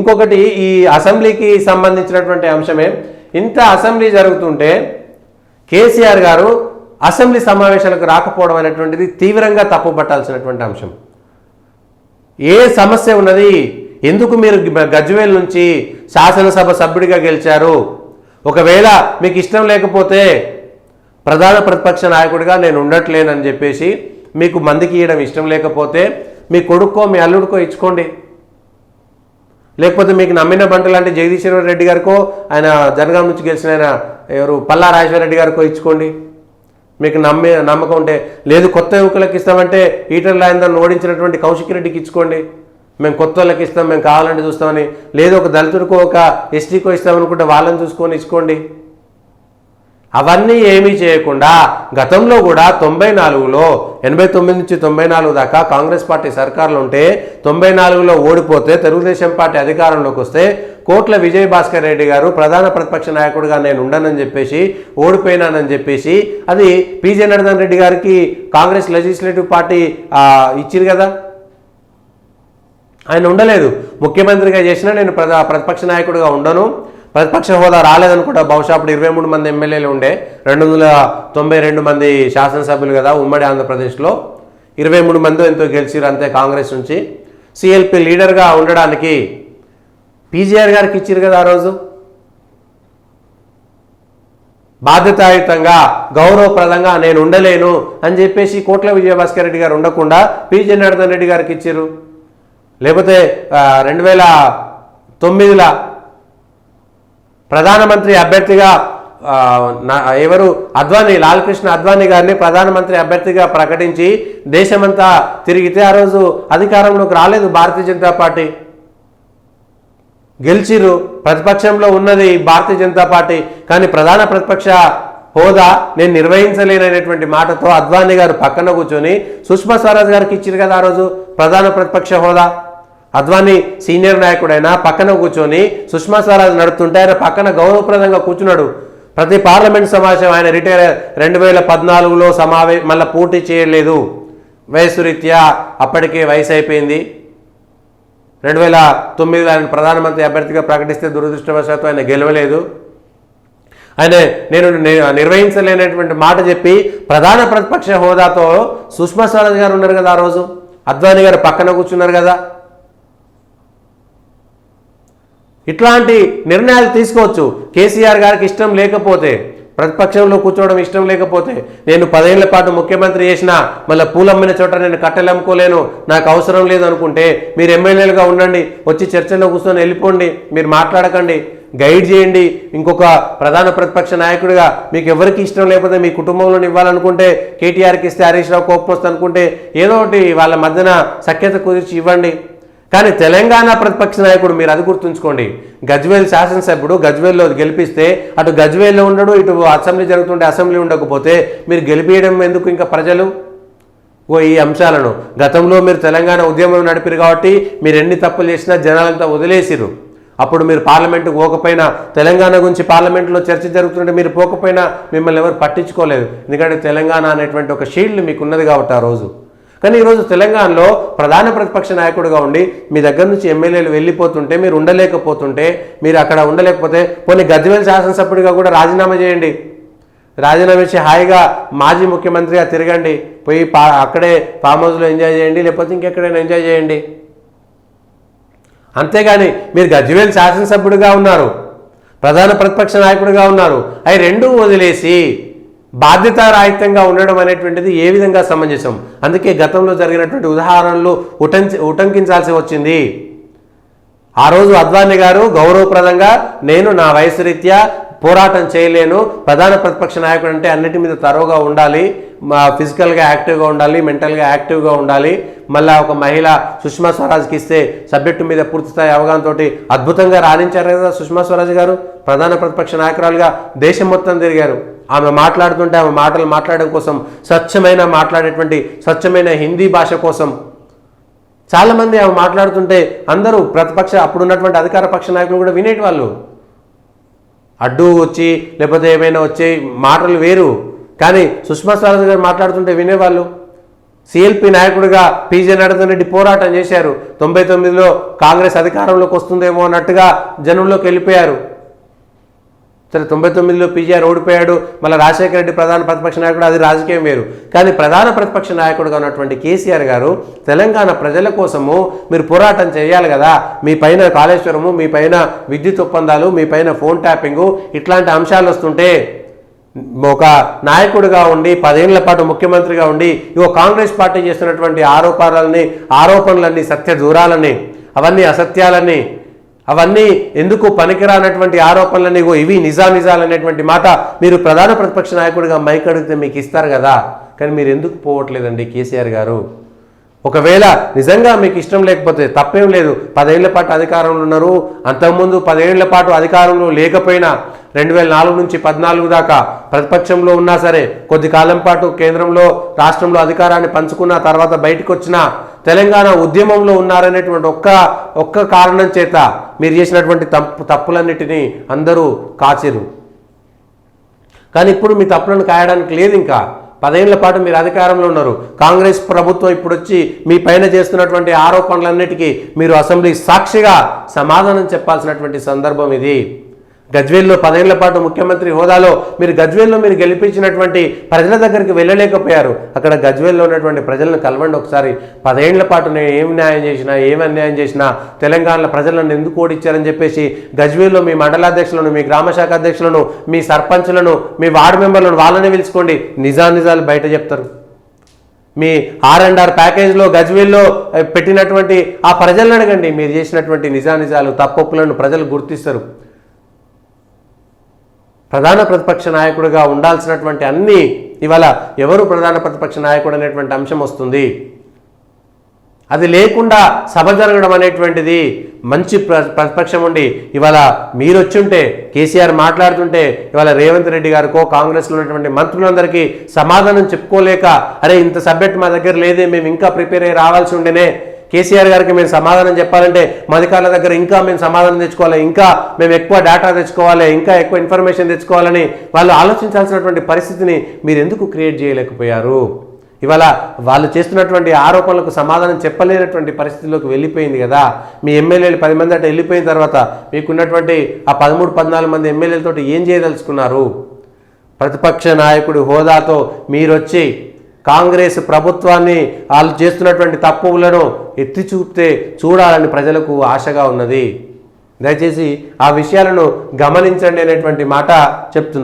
ఇంకొకటి ఈ అసెంబ్లీకి సంబంధించినటువంటి అంశమే. ఇంత అసెంబ్లీ జరుగుతుంటే కేసీఆర్ గారు అసెంబ్లీ సమావేశాలకు రాకపోవడం అనేటువంటిది తీవ్రంగా తప్పుపట్టాల్సినటువంటి అంశం. ఏ సమస్య ఉన్నది? ఎందుకు మీరు గజ్వేల్ నుంచి శాసనసభ సభ్యుడిగా గెలిచారు? ఒకవేళ మీకు ఇష్టం లేకపోతే ప్రధాన ప్రతిపక్ష నాయకుడిగా నేను ఉండట్లేనని చెప్పేసి మీకు మందికి ఇవ్వడం ఇష్టం లేకపోతే మీ కొడుక్కో మీ అల్లుడికో ఇచ్చుకోండి. లేకపోతే మీకు నమ్మిన బంటు లాంటి జగదీశ్వర రెడ్డి గారికో, ఆయన జనగాం నుంచి గెలిచిన ఆయన ఎవరు పల్లా రాజేశ్వర రెడ్డి గారికో ఇచ్చుకోండి. మీకు నమ్మకం ఉంటే. లేదు కొత్త యువకులకు ఇస్తామంటే ఈటల రాజేందర్ను ఓడించినటువంటి కౌశిక్ రెడ్డికి ఇచ్చుకోండి. మేము కొత్త వాళ్ళకి ఇస్తాం, మేము కావాలంటే చూస్తామని. లేదు ఒక దళితుడికో ఒక ఎస్టీకో ఇస్తామనుకుంటే వాళ్ళని చూసుకొని ఇచ్చుకోండి. అవన్నీ ఏమీ చేయకుండా గతంలో కూడా 94లో 89 నుంచి 94 దాకా కాంగ్రెస్ పార్టీ సర్కారులో ఉంటే 94లో ఓడిపోతే తెలుగుదేశం పార్టీ అధికారంలోకి వస్తే కోట్ల విజయభాస్కర్ రెడ్డి గారు ప్రధాన ప్రతిపక్ష నాయకుడిగా నేను ఉండనని చెప్పేసి ఓడిపోయినానని చెప్పేసి అది పి జనార్దన్ రెడ్డి గారికి కాంగ్రెస్ లెజిస్లేటివ్ పార్టీ ఇచ్చిరు కదా. ఆయన ఉండలేదు. ముఖ్యమంత్రిగా చేసినా నేను ప్రతిపక్ష నాయకుడిగా ఉండను, ప్రతిపక్ష హోదా రాలేదనుకుంటా. బహుశా అప్పుడు 23 మంది ఎమ్మెల్యేలు ఉండే, 292 మంది శాసనసభ్యులు కదా ఉమ్మడి ఆంధ్రప్రదేశ్లో. 23 మంది ఎంతో గెలిచిరు అంతే కాంగ్రెస్ నుంచి. సిఎల్పి లీడర్గా ఉండడానికి పీజీఆర్ గారికి ఇచ్చిరు కదా ఆ రోజు. బాధ్యతాయుతంగా గౌరవప్రదంగా నేను ఉండలేను అని చెప్పేసి కోట్ల విజయభాస్కర్ రెడ్డి గారు ఉండకుండా పి జనార్దన్ రెడ్డి గారికి ఇచ్చిరు. లేకపోతే 2009లో ప్రధానమంత్రి అభ్యర్థిగా ఎవరు అద్వానీ, లాల్కృష్ణ అద్వానీ గారిని ప్రధానమంత్రి అభ్యర్థిగా ప్రకటించి దేశమంతా తిరిగితే ఆ రోజు అధికారంలోకి రాలేదు భారతీయ జనతా పార్టీ. గెలిచిరు, ప్రతిపక్షంలో ఉన్నది భారతీయ జనతా పార్టీ. కానీ ప్రధాన ప్రతిపక్ష హోదా నేను నిర్వహించలేననేటువంటి మాటతో అద్వానీ గారు పక్కన కూర్చొని సుష్మా స్వరాజ్ గారికి ఇచ్చిరు కదా ఆ రోజు ప్రధాన ప్రతిపక్ష హోదా. అద్వానీ సీనియర్ నాయకుడైనా పక్కన కూర్చొని సుష్మా స్వరాజ్ నడుపుతుంటే ఆయన పక్కన గౌరవప్రదంగా కూర్చున్నాడు. ప్రతి పార్లమెంట్ సమావేశం ఆయన రిటైర్ 2014లో మళ్ళీ పోటీ చేయలేదు, వయసు రీత్యా అప్పటికే వయసు అయిపోయింది. 2009లో ఆయన ప్రధానమంత్రి అభ్యర్థిగా ప్రకటిస్తే దురదృష్టవశాత్తు ఆయన గెలవలేదు. ఆయన నేను నిర్వహించలేనటువంటి మాట చెప్పి ప్రధాన ప్రతిపక్ష హోదాతో సుష్మా స్వరాజ్ గారు ఉన్నారు కదా ఆ రోజు, అద్వానీ గారు పక్కన కూర్చున్నారు కదా. ఇట్లాంటి నిర్ణయాలు తీసుకోవచ్చు. కేసీఆర్ గారికి ఇష్టం లేకపోతే, ప్రతిపక్షంలో కూర్చోవడం ఇష్టం లేకపోతే, నేను 10 ఏళ్ల పాటు ముఖ్యమంత్రి చేసినా మళ్ళీ పూలమ్మిన చోట నేను కట్టెలు అమ్ముకోలేను, నాకు అవసరం లేదు అనుకుంటే మీరు ఎమ్మెల్యేలుగా ఉండండి, వచ్చి చర్చలో కూర్చొని వెళ్ళిపోండి, మీరు మాట్లాడకండి, గైడ్ చేయండి. ఇంకొక ప్రధాన ప్రతిపక్ష నాయకుడిగా మీకు ఎవరికి ఇష్టం లేకపోతే మీ కుటుంబంలో ఇవ్వాలనుకుంటే కేటీఆర్కి ఇస్తే హరీష్ రావు కోపం వస్తుంది అనుకుంటే ఏదో ఒకటి వాళ్ళ మధ్యన సఖ్యత కుదిర్చి ఇవ్వండి. కానీ తెలంగాణ ప్రతిపక్ష నాయకుడు మీరు అది గుర్తుంచుకోండి. గజ్వేల్ శాసనసభ్యుడు గజ్వేల్లో గెలిపిస్తే అటు గజ్వేల్లో ఉండడు, ఇటు అసెంబ్లీ జరుగుతుంటే అసెంబ్లీ ఉండకపోతే మీరు గెలిపియడం ఎందుకు? ఇంకా ప్రజలు ఈ అంశాలను గతంలో మీరు తెలంగాణ ఉద్యమం నడిపారు కాబట్టి మీరు ఎన్ని తప్పులు చేసినా జనాలంతా వదిలేసిరు. అప్పుడు మీరు పార్లమెంటుకు పోకపోయినా, తెలంగాణ గురించి పార్లమెంట్లో చర్చ జరుగుతుంటే మీరు పోకపోయినా మిమ్మల్ని ఎవరు పట్టించుకోలేదు. ఎందుకంటే తెలంగాణ అనేటువంటి ఒక షీల్డ్ మీకు ఉన్నది కాబట్టి ఆ రోజు. కానీ ఈరోజు తెలంగాణలో ప్రధాన ప్రతిపక్ష నాయకుడిగా ఉండి మీ దగ్గర నుంచి ఎమ్మెల్యేలు వెళ్ళిపోతుంటే, మీరు ఉండలేకపోతుంటే, మీరు అక్కడ ఉండలేకపోతే పోనీ గజ్వేల్ శాసనసభ్యుడిగా కూడా రాజీనామా చేయండి. రాజీనామా చేసి హాయిగా మాజీ ముఖ్యమంత్రిగా తిరగండి, పోయి అక్కడే ఫామ్ హౌస్లో ఎంజాయ్ చేయండి, లేకపోతే ఇంకెక్కడైనా ఎంజాయ్ చేయండి. అంతేగాని మీరు గజ్వేల్ శాసనసభ్యుడిగా ఉన్నారు, ప్రధాన ప్రతిపక్ష నాయకుడిగా ఉన్నారు, అవి రెండూ వదిలేసి బాధ్యతారాహిత్యంగా ఉండడం అనేటువంటిది ఏ విధంగా సమంజసం? అందుకే గతంలో జరిగినటువంటి ఉదాహరణలు ఉటంకించాల్సి వచ్చింది. ఆ రోజు అద్వానీ గారు గౌరవప్రదంగా నేను నా వయసు రీత్యా పోరాటం చేయలేను, ప్రధాన ప్రతిపక్ష నాయకుడు అంటే అన్నిటి మీద తరోగా ఉండాలి, ఫిజికల్గా యాక్టివ్గా ఉండాలి, మెంటల్గా యాక్టివ్గా ఉండాలి. మళ్ళీ ఒక మహిళ సుష్మా స్వరాజ్కి ఇస్తే సబ్జెక్టు మీద పూర్తిస్థాయి అవగాహనతో అద్భుతంగా రాణించారు కదా సుష్మా స్వరాజ్ గారు. ప్రధాన ప్రతిపక్ష నాయకురాలుగా దేశం మొత్తం తిరిగారు. ఆమె మాట్లాడుతుంటే ఆమె మాటలు మాట్లాడడం కోసం మాట్లాడేటువంటి స్వచ్ఛమైన హిందీ భాష కోసం చాలామంది ఆమె మాట్లాడుతుంటే అందరూ అప్పుడున్నటువంటి అధికార పక్ష నాయకులు కూడా వినేటి వాళ్ళు. అడ్డు వచ్చి లేకపోతే ఏమైనా వచ్చే మాటలు వేరు, కానీ సుష్మా స్వరాజ్ గారు మాట్లాడుతుంటే వినేవాళ్ళు. సిఎల్పి నాయకుడిగా పి.జి. జనార్దన్ రెడ్డి పోరాటం చేశారు. 99లో కాంగ్రెస్ అధికారంలోకి వస్తుందేమో అన్నట్టుగా జనంలోకి వెళ్ళిపోయారు. సరే 99లో పి.జి.ఆర్ ఓడిపోయాడు, మళ్ళీ రాజశేఖర రెడ్డి ప్రధాన ప్రతిపక్ష నాయకుడు, అది రాజకీయం వేరు. కానీ ప్రధాన ప్రతిపక్ష నాయకుడుగా ఉన్నటువంటి కేసీఆర్ గారు తెలంగాణ ప్రజల కోసము మీరు పోరాటం చేయాలి కదా. మీ పైన కాళేశ్వరము, మీ పైన విద్యుత్ ఒప్పందాలు, మీ పైన ఫోన్ ట్యాపింగు ఇట్లాంటి అంశాలు వస్తుంటే ఒక నాయకుడిగా ఉండి 10 ఏళ్ల పాటు ముఖ్యమంత్రిగా ఉండి ఇగో కాంగ్రెస్ పార్టీ చేస్తున్నటువంటి ఆరోపణలన్నీ సత్య దూరాలని, అవన్నీ అసత్యాలని, అవన్నీ ఎందుకు పనికిరానటువంటి ఆరోపణలని ఇవి నిజాలనేటువంటి మాట మీరు ప్రధాన ప్రతిపక్ష నాయకుడిగా మైక్ అడిగితే మీకు ఇస్తారు కదా. కానీ మీరు ఎందుకు పోవట్లేదండి కేసీఆర్ గారు? ఒకవేళ నిజంగా మీకు ఇష్టం లేకపోతే తప్పేం లేదు. 10 ఏళ్ల పాటు అధికారంలో ఉన్నారు. అంతకుముందు 10 ఏళ్ల పాటు అధికారంలో లేకపోయినా 2004 నుంచి 14 దాకా ప్రతిపక్షంలో ఉన్నా సరే, కొద్ది కాలం పాటు కేంద్రంలో రాష్ట్రంలో అధికారాన్ని పంచుకున్న తర్వాత బయటకు వచ్చిన తెలంగాణ ఉద్యమంలో ఉన్నారనేటువంటి ఒక్క కారణం చేత మీరు చేసినటువంటి తప్పులన్నిటినీ అందరూ కాచిరు. కానీ ఇప్పుడు మీ తప్పులను కాయడానికి లేదు. ఇంకా 10 ఏళ్ల పాటు మీరు అధికారంలో ఉన్నారు. కాంగ్రెస్ ప్రభుత్వం ఇప్పుడు వచ్చి మీ పైన చేస్తున్నటువంటి ఆరోపణలన్నిటికీ మీరు అసెంబ్లీ సాక్షిగా సమాధానం చెప్పాల్సినటువంటి సందర్భం ఇది. గజ్వేల్లో 10 ఏళ్ల పాటు ముఖ్యమంత్రి హోదాలో మీరు గజ్వేల్లో మీరు గెలిపించినటువంటి ప్రజల దగ్గరికి వెళ్ళలేకపోయారు. అక్కడ గజ్వేల్లో ఉన్నటువంటి ప్రజలను కలవండి ఒకసారి. 10 ఏళ్ల పాటు నేను ఏం న్యాయం చేసినా, ఏం అన్యాయం చేసినా తెలంగాణలో ప్రజలను ఎందుకు ఓడిచ్చారని చెప్పేసి గజ్వేల్లో మీ మండలాధ్యక్షులను, మీ గ్రామశాఖ అధ్యక్షులను, మీ సర్పంచులను, మీ వార్డు మెంబర్లను వాళ్ళని పిలుచుకోండి. నిజాలు బయట చెప్తారు. మీ R&R ప్యాకేజ్లో గజ్వేల్లో పెట్టినటువంటి ఆ ప్రజలను అడగండి. మీరు చేసినటువంటి నిజాలు తప్పొప్పులను ప్రజలు గుర్తిస్తారు. ప్రధాన ప్రతిపక్ష నాయకుడిగా ఉండాల్సినటువంటి అన్నీ ఇవాళ ఎవరు ప్రధాన ప్రతిపక్ష నాయకుడు అనేటువంటి అంశం వస్తుంది. అది లేకుండా సభ జరగడం అనేటువంటిది మంచి ప్రతిపక్షం ఉండి ఇవాళ మీరు వచ్చుంటే, కేసీఆర్ మాట్లాడుతుంటే ఇవాళ రేవంత్ రెడ్డి గారికో కాంగ్రెస్లో ఉన్నటువంటి మంత్రులందరికీ సమాధానం చెప్పుకోలేక, అరే ఇంత సబ్జెక్ట్ మా దగ్గర లేదే, మేము ఇంకా ప్రిపేర్ అయ్యి రావాల్సి ఉండేనే, కేసీఆర్ గారికి మేము సమాధానం చెప్పాలంటే అధికారుల దగ్గర ఇంకా మేము సమాధానం తెచ్చుకోవాలి, ఇంకా మేము ఎక్కువ డేటా తెచ్చుకోవాలి, ఇంకా ఎక్కువ ఇన్ఫర్మేషన్ తెచ్చుకోవాలని వాళ్ళు ఆలోచించాల్సినటువంటి పరిస్థితిని మీరు ఎందుకు క్రియేట్ చేయలేకపోయారు? ఇవాళ వాళ్ళు చేస్తున్నటువంటి ఆరోపణలకు సమాధానం చెప్పలేనటువంటి పరిస్థితిలోకి వెళ్ళిపోయింది కదా. మీ ఎమ్మెల్యేలు 10 మంది అంటే వెళ్ళిపోయిన తర్వాత మీకున్నటువంటి ఆ 13-14 మంది ఎమ్మెల్యేలతో ఏం చేయదలుచుకున్నారు? ప్రతిపక్ష నాయకుడి హోదాతో మీరొచ్చి కాంగ్రెస్ ప్రభుత్వాన్ని వాళ్ళు చేస్తున్నటువంటి తప్పులను ఎత్తి చూపితే చూడాలని ప్రజలకు ఆశగా ఉన్నది. దయచేసి ఆ విషయాలను గమనించండి అనేటువంటి మాట చెప్తున్నారు.